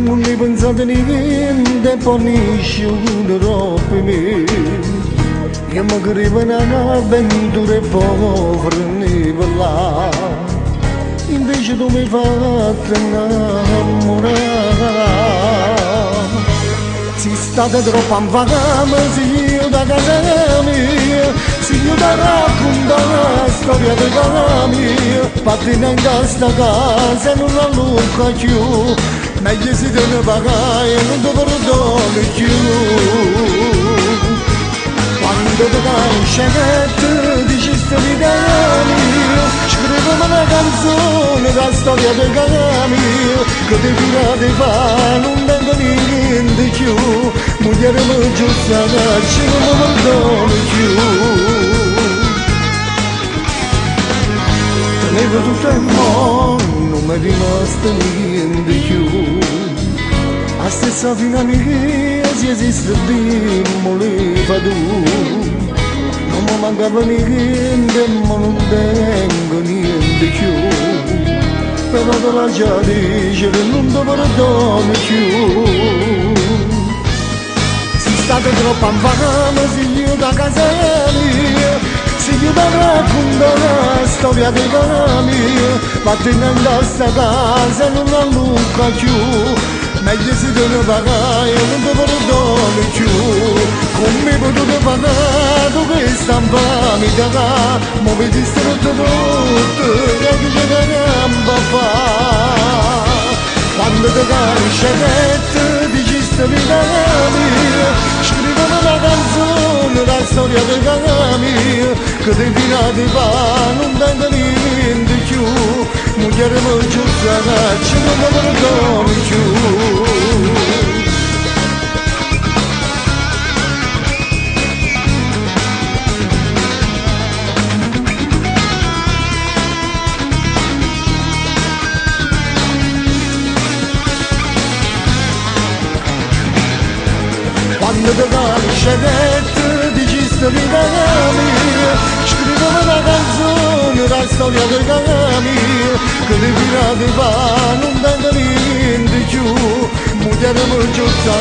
non ne pensate niente, poi scioglie troppo me. Io mi credo un'avventura e poi freneva là. Invece tu mi hai fatto innamorare. Si state troppo in vacanza, se io da casa mia, se io da raccontare la storia di casa mia, partendo in questa casa non la lucca più, meglio se te ne vai e non ti perdono più. Quando ti cancelletti dici l'idea mia, scrivimi una canzone la storia di casa mia, che ti tira di fa non tengo niente più, moglie mi giusta che non mi perdono più. Tenevo tutto il mondo, non mi è rimasto niente più. La stessa fine mia, se esiste Dio, voleva tu. Non mi mancava niente, ma non tengo niente più. Però te la già dice che non ti perdono più. Se state troppo in vacanza, se io da casa mia, se io da raccontare la storia di casa mia, partendo in questa casa non la lucca più, meglio se te ne vai e non ti perdono più. Come potete pagare questa infamità, ma mi distrutto tutto, che c'è gamba fa. Quando ti cancelletti dici sta vita mia, scrivimi una canzone, la storia di casa mia, che ti tira di fa, non tengo niente più, moglie mi giusta che non mi perdono più. Quando ti cancelletti dici sta vita mia, scrivimi una canzone, la storia di casa mia, che ti tira di fa, non tengo niente più, moglie mi giusta